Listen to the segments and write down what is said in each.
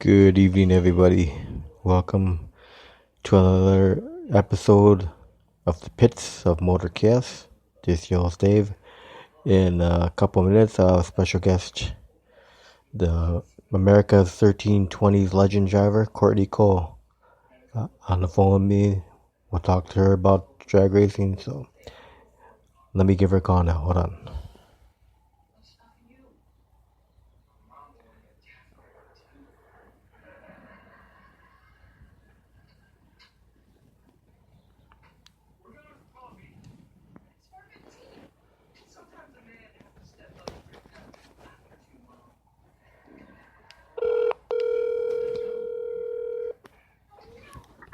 Good evening, everybody. Welcome to another episode of the Pits of Motor Chaos. This is your host, Dave. In a couple of minutes, I have a special guest, the America's 1320s legend driver, Courtney Cole, on the phone with me. We'll talk to her about drag racing, so let me give her a call now. Hold on.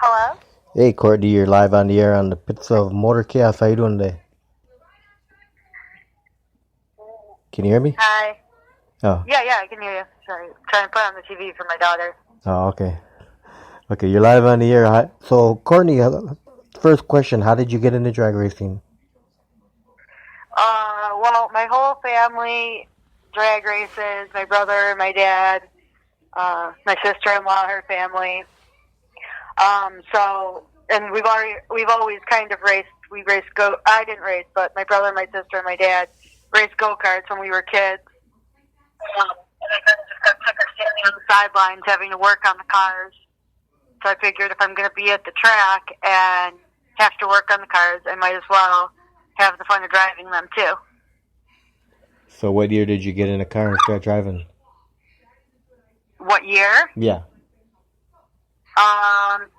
Hello? Hey, Courtney, you're live on the air on the Pits of Motor Chaos. How you doing today? Can you hear me? Hi. Oh. Yeah, I can hear you. Sorry. Trying to put on the TV for my daughter. Oh, okay. Okay, you're live on the air. So, Courtney, first question, how did you get into drag racing? Well, my whole family drag races, my brother, my dad, my sister-in-law, her family. And we've always kind of raced. I didn't race, but my brother, my sister, and my dad raced go-karts when we were kids. And I kind of just got sick of standing on the sidelines having to work on the cars. So I figured if I'm going to be at the track and have to work on the cars, I might as well have the fun of driving them too. So what year did you get in a car and start driving? What year? Yeah.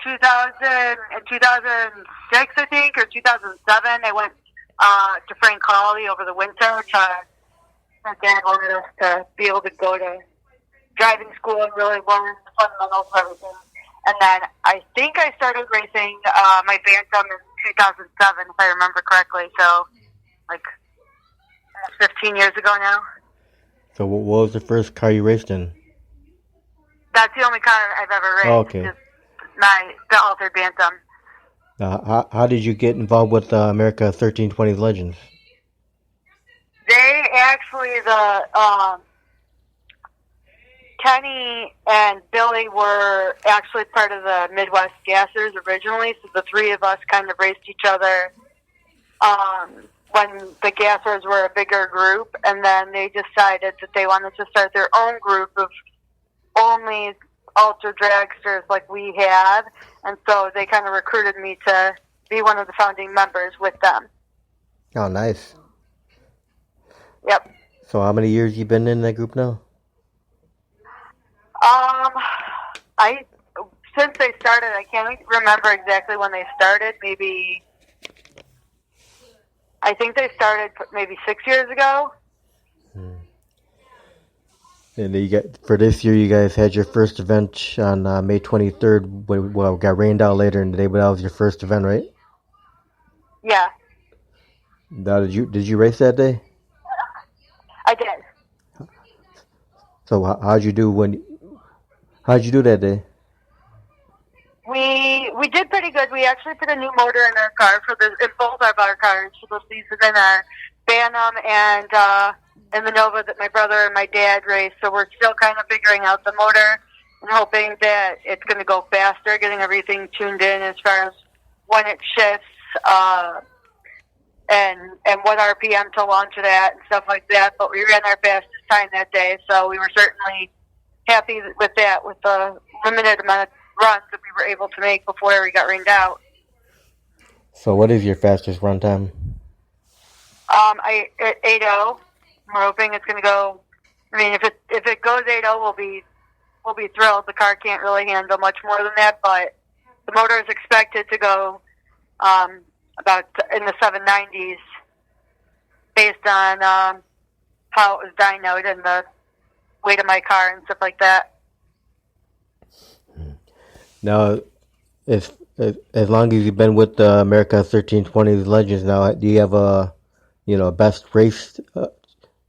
2006, I think, or 2007. I went to Frank Hawley over the winter. My dad wanted us to be able to go to driving school and really learn the fundamentals of everything. And then I think I started racing my Bantam in 2007, if I remember correctly. So, like, 15 years ago now. So what was the first car you raced in? That's the only car I've ever raced. Oh, okay. Is the altered Bantam. How did you get involved with America 1320s Legends? They actually, Kenny and Billy were actually part of the Midwest Gassers originally, so the three of us kind of raced each other when the Gassers were a bigger group, and then they decided that they wanted to start their own group of only ultra dragsters like we had, and so they kind of recruited me to be one of the founding members with them. Oh, nice. Yep. So how many years you been in that group now? Since they started, I can't remember exactly when they started. Maybe, I think they started maybe 6 years ago. And for this year, you guys had your first event on May 23rd. Well, it got rained out later in the day, but that was your first event, right? Yeah. Now, did you race that day? I did. So how'd you do that day? We did pretty good. We actually put a new motor in our car in both of our cars for the season, in our Bantam and in the Nova that my brother and my dad raced. So we're still kind of figuring out the motor and hoping that it's going to go faster, getting everything tuned in as far as when it shifts and what RPM to launch it at and stuff like that. But we ran our fastest time that day, so we were certainly happy with that, with the limited amount of runs that we were able to make before we got rained out. So what is your fastest run time? At 8:0. We're hoping it's going to go. I mean, if it goes 8:0, we'll be thrilled. The car can't really handle much more than that, but the motor is expected to go about in the 790s, based on how it was dynoed and the weight of my car and stuff like that. Now, as long as you've been with the America 1320s Legends, now do you have a best race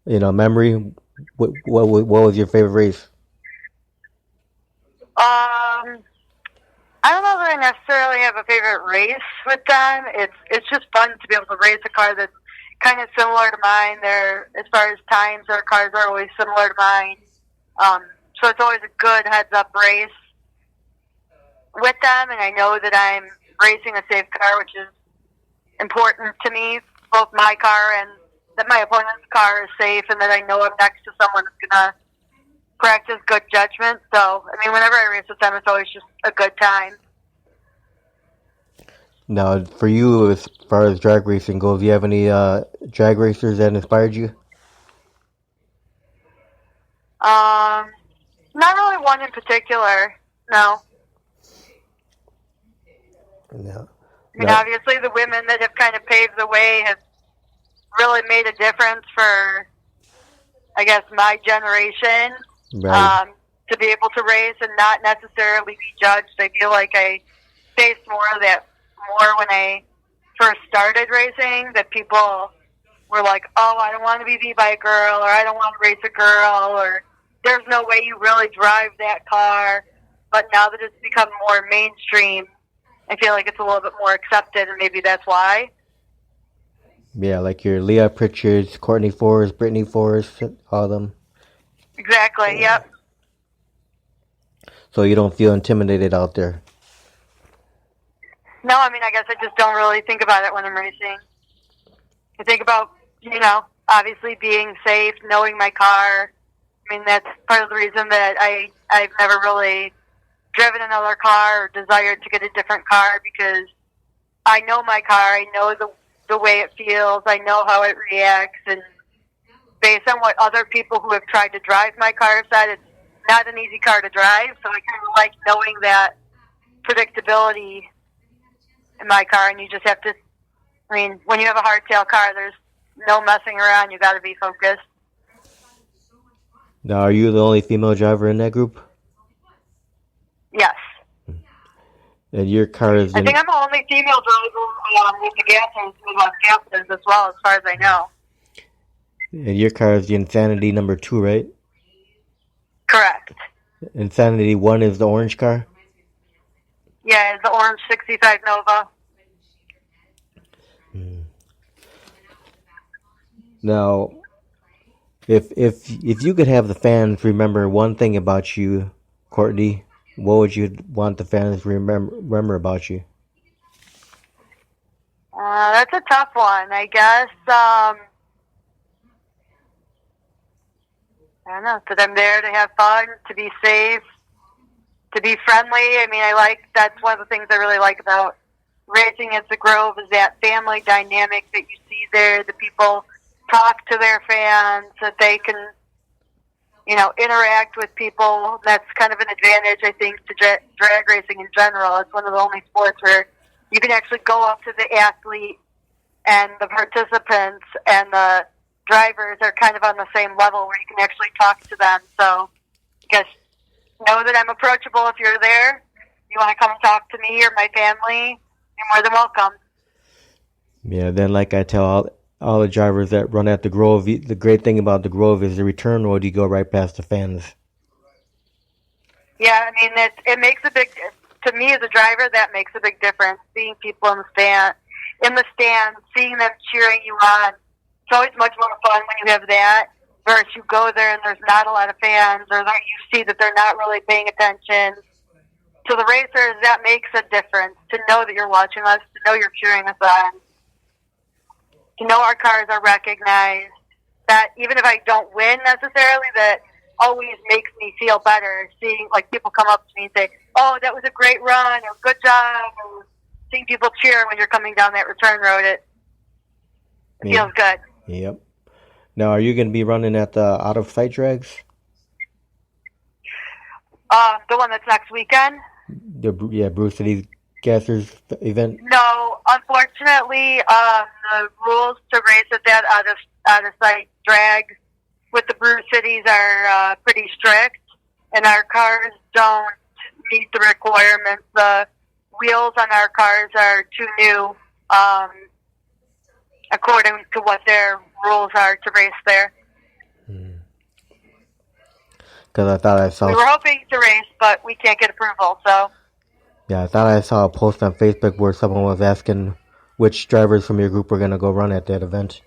memory? What was your favorite race? I don't know that I necessarily have a favorite race with them. It's just fun to be able to race a car that's kind of similar to mine. As far as times, our cars are always similar to mine. So it's always a good heads-up race with them, and I know that I'm racing a safe car, which is important to me, both my car and that my opponent's car is safe, and that I know I'm next to someone that's going to practice good judgment. So, I mean, whenever I race with them, it's always just a good time. Now, for you, as far as drag racing goes, do you have any drag racers that inspired you? Not really one in particular, no. No. I mean, obviously the women that have kind of paved the way have really made a difference for, I guess, my generation. Right. To be able to race and not necessarily be judged. I feel like I faced more of that more when I first started racing, that people were like, oh, I don't want to be beat by a girl, or I don't want to race a girl, or there's no way you really drive that car. But now that it's become more mainstream, I feel like it's a little bit more accepted, and maybe that's why. Yeah, like your Leah Pritchards, Courtney Forrest, Brittany Forrest, all of them. Exactly, yep. So you don't feel intimidated out there? No, I mean, I guess I just don't really think about it when I'm racing. I think about, obviously being safe, knowing my car. I mean, that's part of the reason that I've never really driven another car or desired to get a different car, because I know my car, I know the way it feels, I know how it reacts, and based on what other people who have tried to drive my car said, it's not an easy car to drive, so I kind of like knowing that predictability in my car, and you just have to, I mean, when you have a hardtail car, there's no messing around, you got to be focused. Now, are you the only female driver in that group? Yes. And your car is... I think I'm the only female driver with the gases, Midwest gases as well, as far as I know. And your car is the Insanity number 2, right? Correct. Insanity 1 is the orange car? Yeah, it's the orange 65 Nova. Now, if you could have the fans remember one thing about you, Courtney, what would you want the fans to remember about you? That's a tough one, I guess. I don't know, that I'm there to have fun, to be safe, to be friendly. I mean, that's one of the things I really like about racing at the Grove, is that family dynamic that you see there. The people talk to their fans, that they can, interact with people. That's kind of an advantage, I think, to drag racing in general. It's one of the only sports where you can actually go up to the athlete, and the participants and the drivers are kind of on the same level, where you can actually talk to them. So just know that I'm approachable. If you're there, you want to come and talk to me or my family, you're more than welcome. Yeah, then like I tell all the drivers that run at the Grove, the great thing about the Grove is the return road, you go right past the fans. Yeah, I mean, it makes a big, to me as a driver, that makes a big difference. Seeing people in the stand, seeing them cheering you on. It's always much more fun when you have that, versus you go there and there's not a lot of fans, or that you see that they're not really paying attention. To the racers, that makes a difference, to know that you're watching us, to know you're cheering us on, to know our cars are recognized, that even if I don't win necessarily, that always makes me feel better, seeing people come up to me and say, oh, that was a great run, or good job, or seeing people cheer when you're coming down that return road, it feels good. Yep. Now, are you going to be running at the Out of Sight drags? The one that's next weekend? Bruce City's Gassers event? No, unfortunately, the rules to race at that out of sight drag with the Brew Cities are pretty strict, and our cars don't meet the requirements. The wheels on our cars are too new, according to what their rules are to race there. Because I thought I saw... We were hoping to race, but we can't get approval, so... Yeah, I thought I saw a post on Facebook where someone was asking which drivers from your group were going to go run at that event.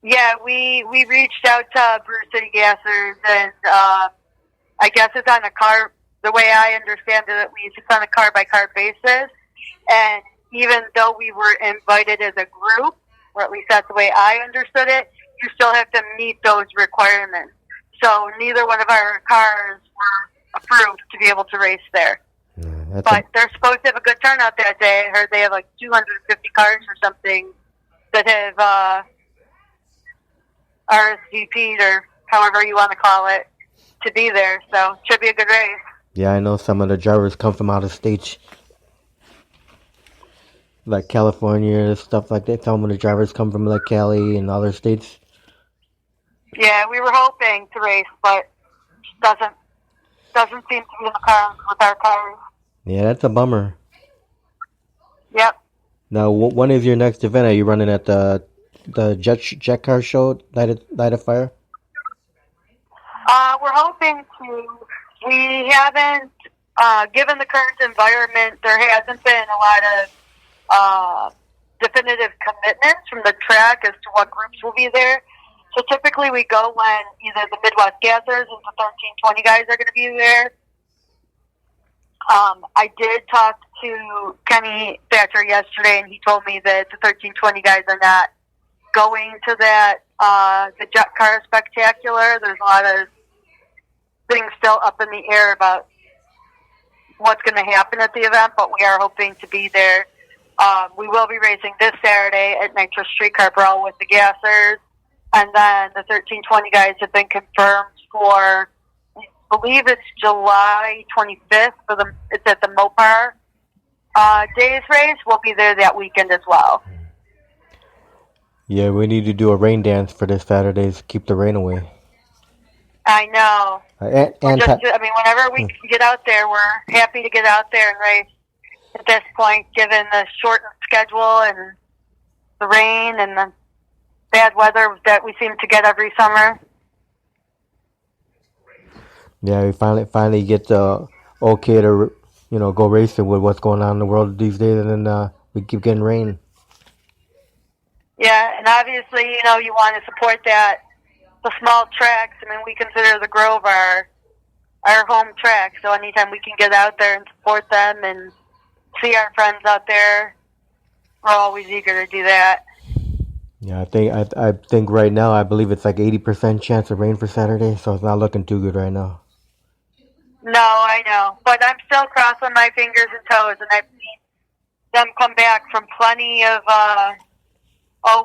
Yeah, we reached out to Brew City Gassers, and I guess it's on a car. The way I understand it, at least, it's on a car-by-car basis. And even though we were invited as a group, or at least that's the way I understood it, you still have to meet those requirements. So neither one of our cars were approved to be able to race there. Yeah, but they're supposed to have a good turnout that day. I heard they have like 250 cars or something that have RSVP'd, or however you want to call it, to be there. So it should be a good race. Yeah, I know some of the drivers come from out of state, like California, stuff like that. Some of the drivers come from like Cali and other states. Yeah, we were hoping to race, but doesn't seem to be in the car with our cars. Yeah, that's a bummer. Yep. Now, when is your next event? Are you running at the jet car show, Light of Fire? We're hoping to. We haven't, given the current environment, there hasn't been a lot of definitive commitments from the track as to what groups will be there. So typically we go when either the Midwest Gassers and the 1320 guys are going to be there. I did talk to Kenny Thatcher yesterday, and he told me that the 1320 guys are not going to that, the Jet Car Spectacular. There's a lot of things still up in the air about what's going to happen at the event, but we are hoping to be there. We will be racing this Saturday at Nitro Streetcar Brawl with the Gassers, and then the 1320 guys have been confirmed for, I believe it's July 25th. It's at the Mopar Days race. We'll be there that weekend as well. Yeah, we need to do a rain dance for this Saturday to keep the rain away. I know. Whenever we can get out there, we're happy to get out there and race at this point, given the shortened schedule and the rain and the bad weather that we seem to get every summer. Yeah, we finally get the okay to go racing with what's going on in the world these days, and then we keep getting rain. Yeah, and obviously, you want to support the small tracks. I mean, we consider the Grove our home track, so anytime we can get out there and support them and see our friends out there, we're always eager to do that. Yeah, I think right now, I believe it's like 80% chance of rain for Saturday, so it's not looking too good right now. No, I know, but I'm still crossing my fingers and toes, and I've seen them come back from plenty of,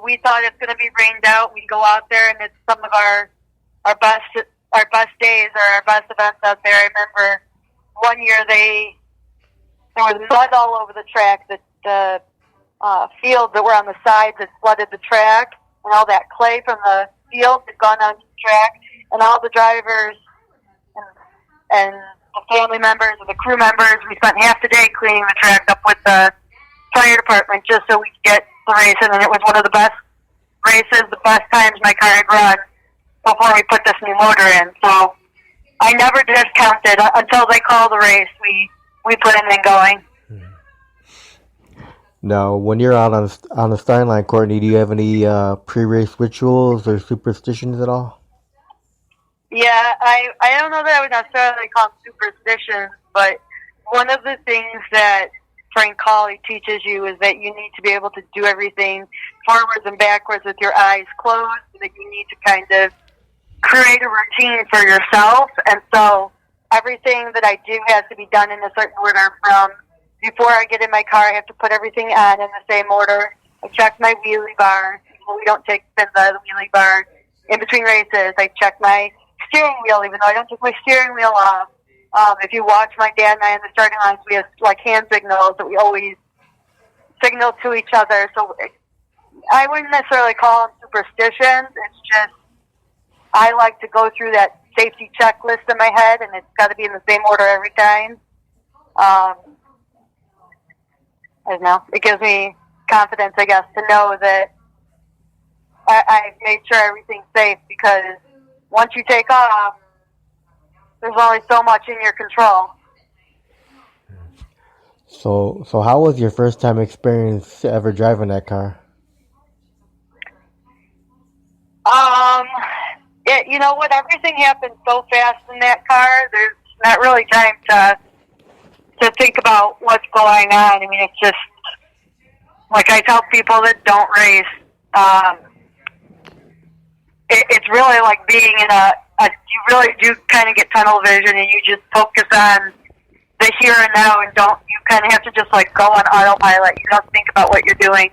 we thought it's going to be rained out. We go out there, and it's some of our best days or our best events out there. I remember one year there was mud all over the track. The fields that were on the sides that flooded the track, and all that clay from the field had gone onto the track, and all the drivers and the family members and the crew members, we spent half the day cleaning the track up with the fire department just so we could get the race in, and it was one of the best races, the best times my car had run before we put this new motor in. So I never discounted until they call the race. We put in and going. Now, when you're out on the starting line, Courtney, do you have any pre-race rituals or superstitions at all? Yeah, I don't know that I would necessarily call them superstitions, but one of the things that Frank Colley teaches you is that you need to be able to do everything forwards and backwards with your eyes closed, and that you need to kind of create a routine for yourself. And so everything that I do has to be done in a certain order. From before I get in my car, I have to put everything on in the same order. I check my wheelie bar. We don't take spins out of the wheelie bar. In between races, I check my steering wheel, even though I don't take my steering wheel off. If you watch my dad and I in the starting lines, we have like hand signals that we always signal to each other. So I wouldn't necessarily call them superstitions. It's just I like to go through that safety checklist in my head, and it's got to be in the same order every time. I don't know. It gives me confidence, I guess, to know that I've made sure everything's safe, because once you take off, there's only so much in your control. So how was your first time experience ever driving that car? you know what? Everything happens so fast in that car. There's not really time to think about what's going on. I mean, it's just like I tell people that don't race. It's really like being in you really do kind of get tunnel vision, and you just focus on the here and now, and you kind of have to just like go on autopilot. You don't think about what you're doing.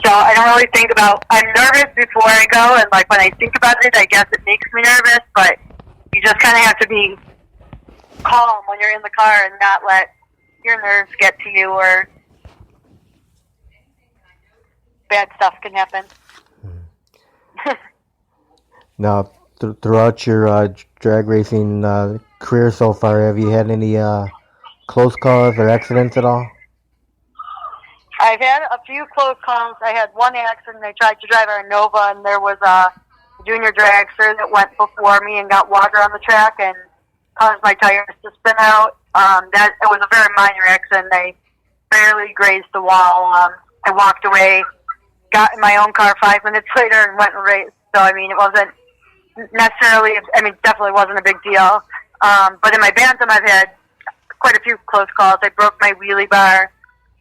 So I don't really think about, I'm nervous before I go, and like when I think about it, I guess it makes me nervous, but you just kind of have to be calm when you're in the car and not let your nerves get to you, or bad stuff can happen. Now, throughout your drag racing career so far, have you had any close calls or accidents at all? I've had a few close calls. I had one accident. I tried to drive our Nova, and there was a junior dragster that went before me and got water on the track and caused my tires to spin out. It was a very minor accident. I barely grazed the wall. I walked away, got in my own car 5 minutes later, and went and raced. So, I mean, it wasn't necessarily, definitely wasn't a big deal. But in my Bantam, I've had quite a few close calls. I broke my wheelie bar,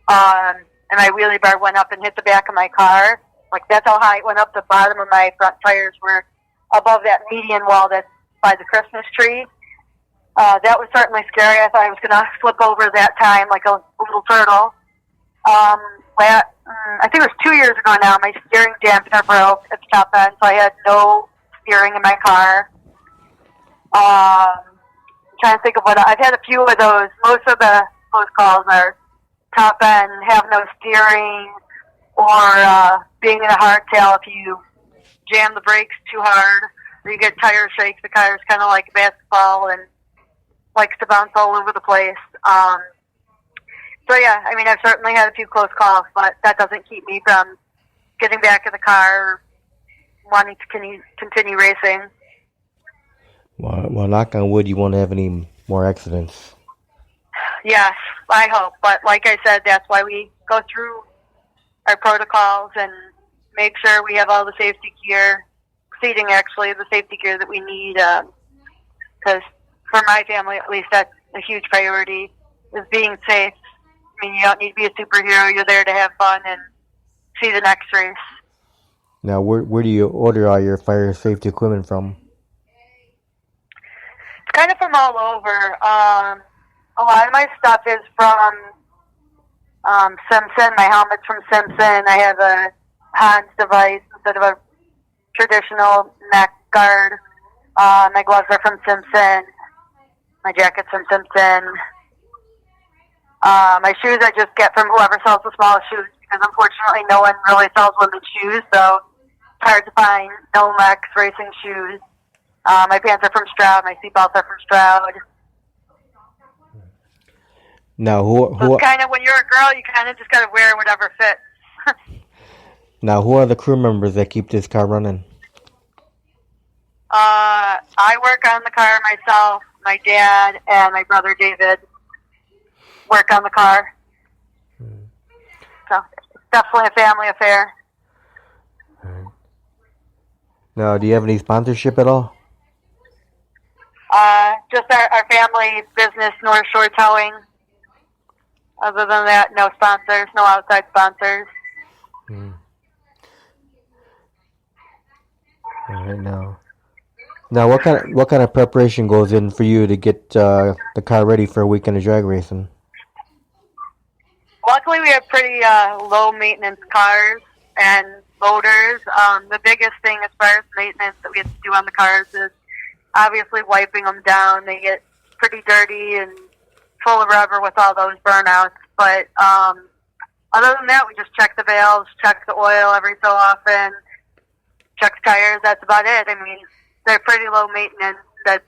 and my wheelie bar went up and hit the back of my car. Like, that's how high it went up. The bottom of my front tires were above that median wall that's by the Christmas tree. That was certainly scary. I thought I was going to flip over that time like a little turtle. I think it was 2 years ago now, my steering dampener broke at the top end, so I had no steering in my car. I'm trying to think of what I've had a few of those. Most of the close calls are top end, have no steering, or being in a hardtail if you jam the brakes too hard, or you get tire shakes. The car is kind of like a basketball and likes to bounce all over the place. So yeah, I've certainly had a few close calls, but that doesn't keep me from getting back in the car or wanting to continue racing. Well, knock on wood, you won't have any more accidents. Yes, I hope. But like I said, that's why we go through our protocols and make sure we have all the safety gear, exceeding actually the safety gear that we need, because for my family at least, that's a huge priority, is being safe. You don't need to be a superhero. You're there to have fun and see the next race. Now, where do you order all your fire safety equipment from? It's kind of from all over. A lot of my stuff is from Simpson. My helmet's from Simpson. I have a Hans device instead of a traditional neck guard. My gloves are from Simpson. My jacket's from Simpson. My shoes I just get from whoever sells the smallest shoes, because unfortunately no one really sells women's shoes, so it's hard to find Nomex racing shoes. My pants are from Stroud. My seatbelts are from Stroud. Now, so it's kind of, when you're a girl, you kind of just got to wear whatever fits. Now, who are the crew members that keep this car running? I work on the car myself. My dad and my brother David work on the car. So it's definitely a family affair. Now, do you have any sponsorship at all? Just our family business, North Shore Towing. Other than that, no sponsors, no outside sponsors. All right, now, what kind of preparation goes in for you to get the car ready for a weekend of drag racing? Luckily, we have pretty low maintenance cars and motors. The biggest thing as far as maintenance that we have to do on the cars is obviously wiping them down. They get pretty dirty and full of rubber with all those burnouts. But other than that, we just check the valves, check the oil every so often, check the tires. That's about it. They're pretty low maintenance. That's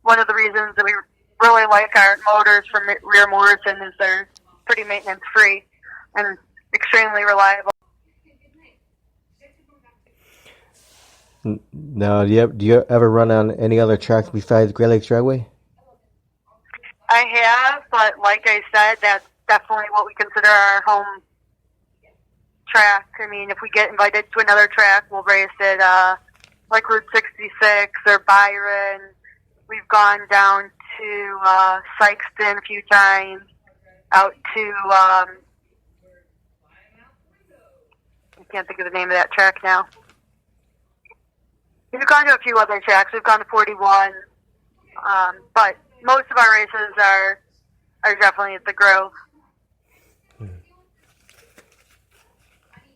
one of the reasons that we really like our motors from Rear Morrison, is they're pretty maintenance free and extremely reliable. Now, do you ever run on any other tracks besides Great Lakes Dragway? I have, but like I said, that's definitely what we consider our home track. If we get invited to another track, we'll race it. like Route 66 or Byron. We've gone down to Sykeston a few times, out to, I can't think of the name of that track now. We've gone to a few other tracks. We've gone to 41. But most of our races are definitely at the Grove.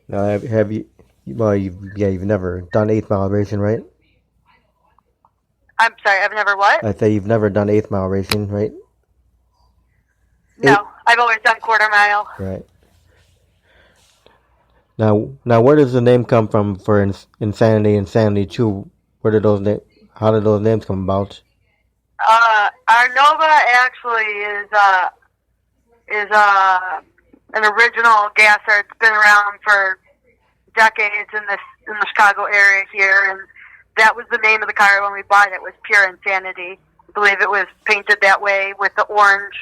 Now, have you? Well, you've never done 8 mile racing, right? I'm sorry, I've never what? I say you've never done 8 mile racing, right? No, I've always done quarter mile. Right. Now, where does the name come from for Insanity and Sanity 2? Where did how did those names come about? Our Nova actually is an original gasser. It's been around for decades in the Chicago area here, and that was the name of the car when we bought it. Was Pure Insanity. I believe it was painted that way with the orange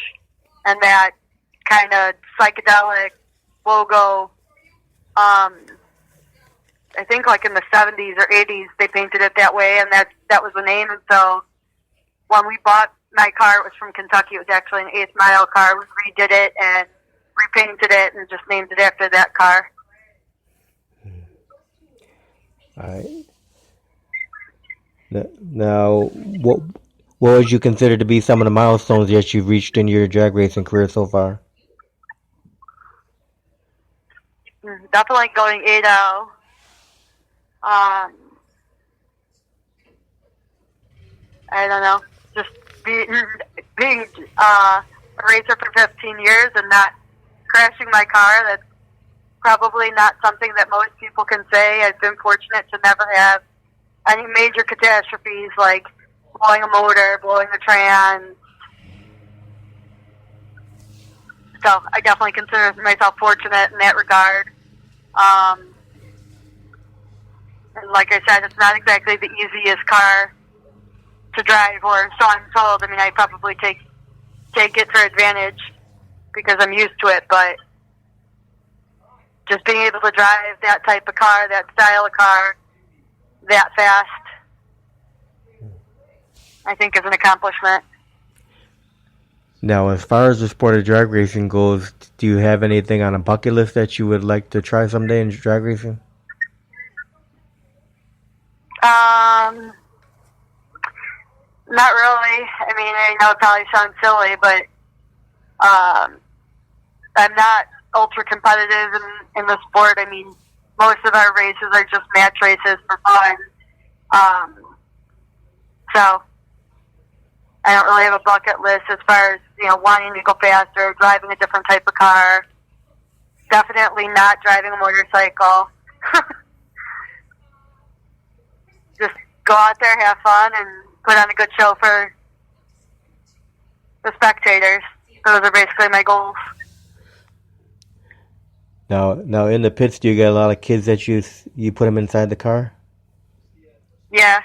and that kind of psychedelic logo. I think like in the 70s or 80s they painted it that way, and that was the name. And so when we bought my car, it was from Kentucky. It was actually an 8th mile car. We redid it and repainted it and just named it after that car. All right. Now, what would you consider to be some of the milestones that you've reached in your drag racing career so far? Definitely going 8-0. I don't know. Just being a racer for 15 years and not crashing my car. That's probably not something that most people can say. I've been fortunate to never have any major catastrophes like blowing a motor, blowing a trans. So I definitely consider myself fortunate in that regard. And like I said, it's not exactly the easiest car to drive, or so I'm told. I mean, I probably take it for advantage because I'm used to it, but just being able to drive that type of car, that style of car, that fast, I think is an accomplishment. Now, as far as the sport of drag racing goes, do you have anything on a bucket list that you would like to try someday in drag racing? Not really. I mean, I know it probably sounds silly, but I'm not ultra competitive in the sport. I mean, most of our races are just match races for fun. So I don't really have a bucket list as far as, wanting to go faster, driving a different type of car. Definitely not driving a motorcycle. Just go out there, have fun, and put on a good show for the spectators. Those are basically my goals. Now, in the pits, do you get a lot of kids that you put them inside the car? Yeah.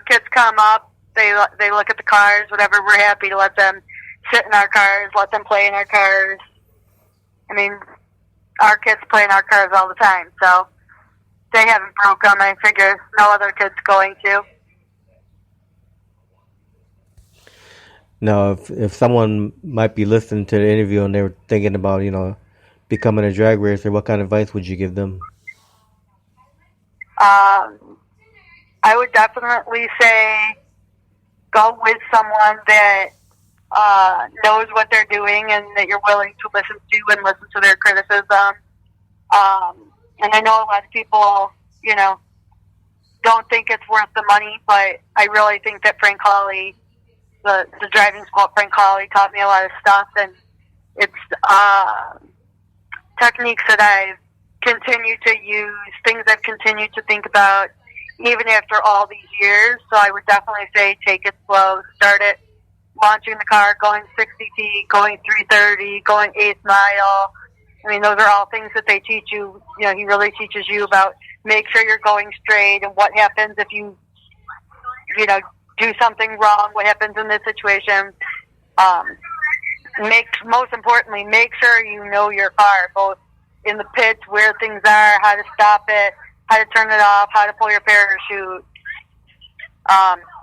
Kids come up, they look at the cars, whatever. We're happy to let them sit in our cars, let them play in our cars. I mean, our kids play in our cars all the time, so they haven't broke them. I figure no other kid's going to. Now, if someone might be listening to the interview and they were thinking about, becoming a drag racer, what kind of advice would you give them? I would definitely say go with someone that knows what they're doing and that you're willing to listen to and listen to their criticism. And I know a lot of people, don't think it's worth the money, but I really think that Frank Hawley, the driving school at Frank Hawley, taught me a lot of stuff, and it's techniques that I've continued to use, things I've continued to think about, even after all these years. So I would definitely say take it slow. Start it launching the car, going 60 feet, going 330, going 8th mile. I mean, those are all things that they teach you. He really teaches you about make sure you're going straight and what happens if you do something wrong, what happens in this situation. Most importantly, make sure you know your car, both in the pits, where things are, how to stop it, how to turn it off, how to pull your parachute,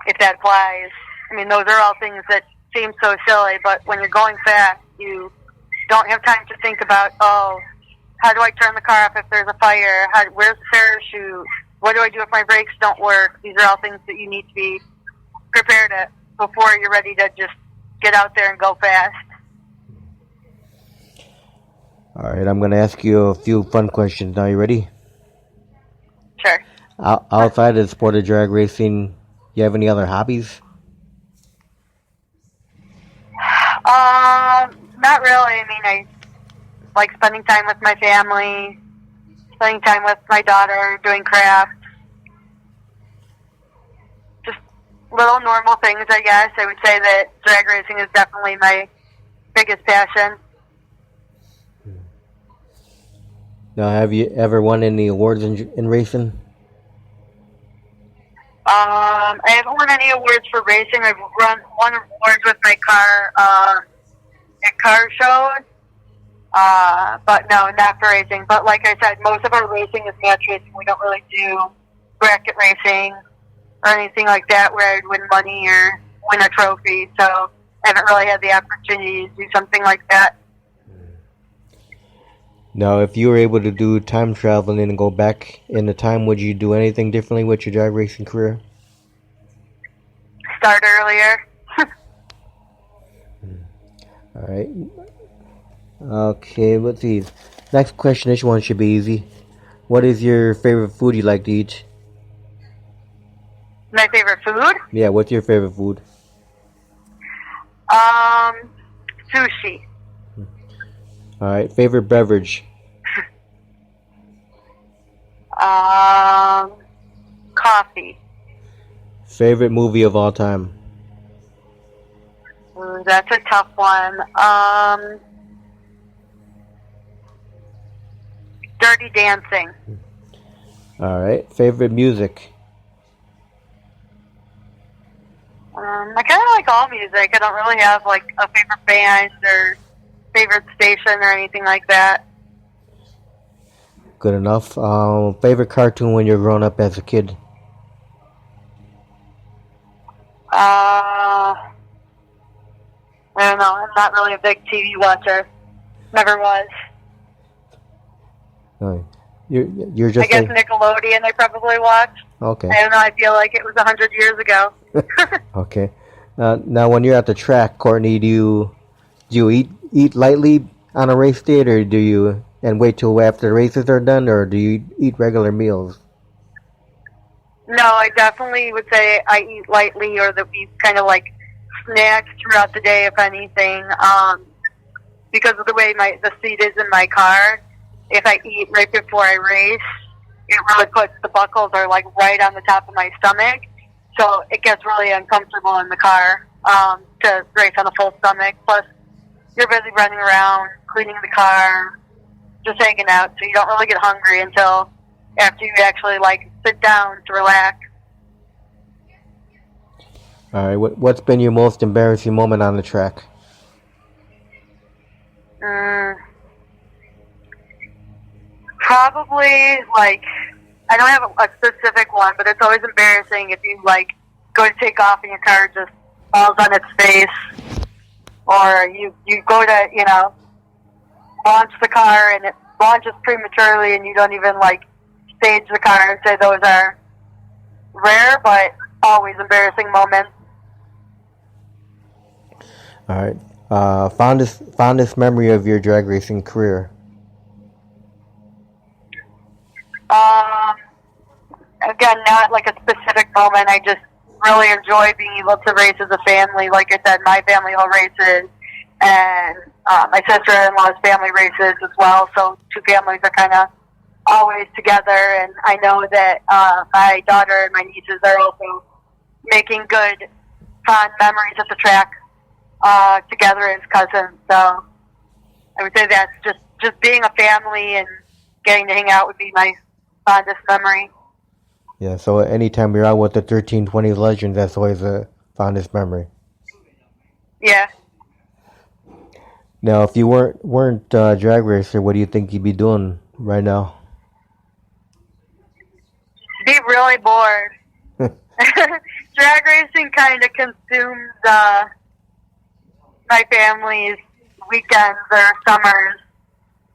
if that applies. I mean, those are all things that seem so silly, but when you're going fast, you don't have time to think about, oh, how do I turn the car off if there's a fire? Where's the parachute? What do I do if my brakes don't work? These are all things that you need to be prepared at before you're ready to just get out there and go fast. All right, I'm going to ask you a few fun questions now. You ready? Sure. Outside of the sport of drag racing, you have any other hobbies? Not really. I mean, I like spending time with my family, spending time with my daughter, doing crafts. Just little normal things, I guess. I would say that drag racing is definitely my biggest passion. Now, have you ever won any awards in racing? I haven't won any awards for racing. I've won awards with my car at car shows. But no, not for racing. But like I said, most of our racing is match racing. We don't really do bracket racing or anything like that where I'd win money or win a trophy. So I haven't really had the opportunity to do something like that. Now, if you were able to do time traveling and go back in the time, would you do anything differently with your drag racing career? Start earlier. All right. Okay, let's see. Next question, this one should be easy. What is your favorite food you like to eat? My favorite food? Yeah, what's your favorite food? Sushi. All right, favorite beverage? Coffee. Favorite movie of all time? That's a tough one. Dirty Dancing. All right, favorite music? I kind of like all music. I don't really have like a favorite band or favorite station or anything like that. Good enough. Favorite cartoon when you're growing up as a kid? I don't know. I'm not really a big TV watcher. Never was. Oh, you're just. I guess Nickelodeon I probably watched. Okay. I don't know. I feel like it was 100 years ago. Okay. Now, when you're at the track, Courtney, do you eat lightly on a race date, or do you and wait till after the races are done, or do you eat regular meals? No, I definitely would say I eat lightly, or that we kind of like snacks throughout the day, if anything. Because of the way the seat is in my car, if I eat right before I race, it really puts the buckles are like right on the top of my stomach, so it gets really uncomfortable in the car to race on a full stomach. Plus, you're busy running around, cleaning the car, just hanging out, so you don't really get hungry until after you actually like sit down to relax. All right. What's been your most embarrassing moment on the track? Probably, like, I don't have a specific one, but it's always embarrassing if you, like, go to take off and your car just falls on its face. Or you go to, launch the car and it launches prematurely and you don't even, like, stage the car. I'd say those are rare, but always embarrassing moments. All right. Fondest memory of your drag racing career? Again, not like a specific moment. I just really enjoy being able to race as a family. Like I said, my family all races, and my sister-in-law's family races as well. So two families are kind of always together, and I know that my daughter and my nieces are also making good, fond memories at the track together as cousins. So I would say that's just being a family and getting to hang out would be my fondest memory. Yeah, so anytime you're out with the 1320 Legends, that's always a fondest memory. Yeah. Now, if you weren't a drag racer, what do you think you'd be doing right now? be really bored. Drag racing kind of consumes my family's weekends or summers.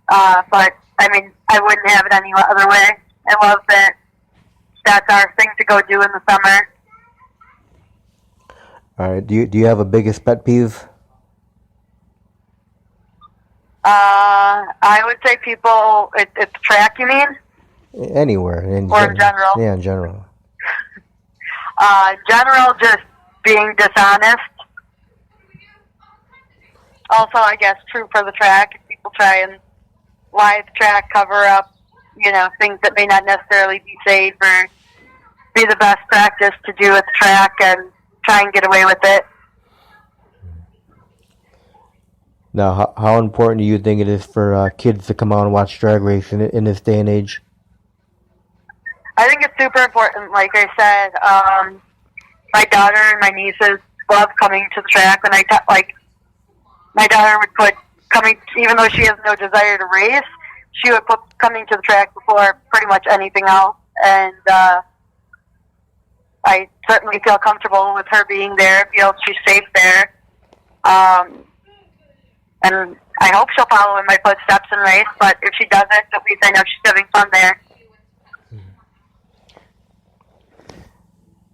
But, I mean, I wouldn't have it any other way. I love that that's our thing to go do in the summer. All right. Do you have a biggest pet peeve? I would say people, it's track, you mean? Anywhere. Or in general? Yeah, in general. General, just being dishonest. Also, I guess, true for the track. If people try and lie at the track, cover up, things that may not necessarily be safe or be the best practice to do at the track and try and get away with it. Now, how important do you think it is for kids to come out and watch drag racing in this day and age? I think it's super important. Like I said, my daughter and my nieces love coming to the track. And my daughter would put coming, even though she has no desire to race, she would put coming to the track before pretty much anything else. And I certainly feel comfortable with her being there, feel she's safe there. And I hope she'll follow in my footsteps and race, but if she doesn't, at least I know she's having fun there.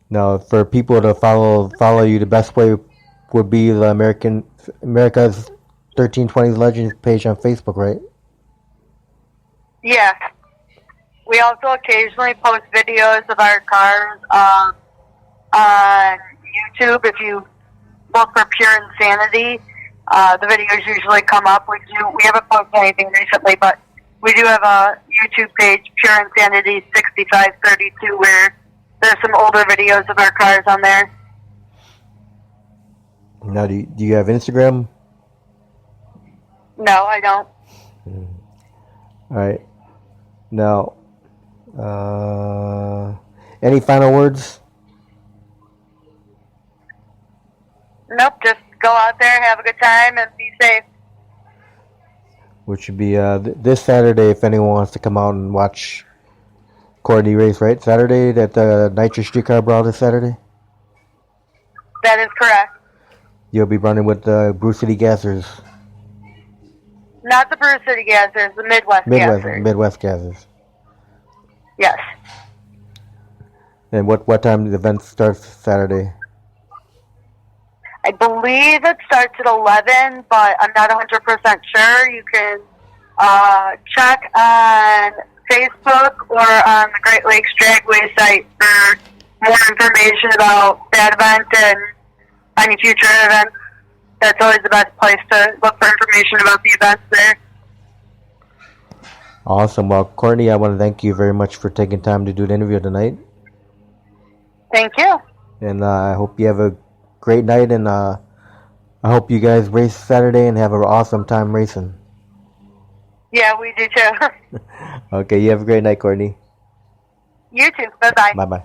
Now, for people to follow you, the best way would be the America's 1320s Legends page on Facebook, right? Yeah. We also occasionally post videos of our cars on YouTube. If you look for Pure Insanity, the videos usually come up. We haven't posted anything recently, but we do have a YouTube page, Pure Insanity 6532, where there's some older videos of our cars on there. Now, do you have Instagram? No, I don't. All right. Now, any final words? Nope, just go out there, have a good time, and be safe. Which would be this Saturday if anyone wants to come out and watch Courtney race, right? Saturday at the Nitro Streetcar Brawl this Saturday? That is correct. You'll be running with the Brew City Gassers. Not the Brew City Gassers, the Midwest Gassers. Midwest Gassers. Yes. And what time the event starts Saturday? I believe it starts at 11, but I'm not 100% sure. You can check on Facebook or on the Great Lakes Dragway site for more information about that event and any future events. That's always the best place to look for information about the events there. Awesome. Well, Courtney, I want to thank you very much for taking time to do the interview tonight. Thank you. And I hope you have a great night, and I hope you guys race Saturday and have an awesome time racing. Yeah, we do too. Okay, you have a great night, Courtney. You too. Bye-bye. Bye-bye.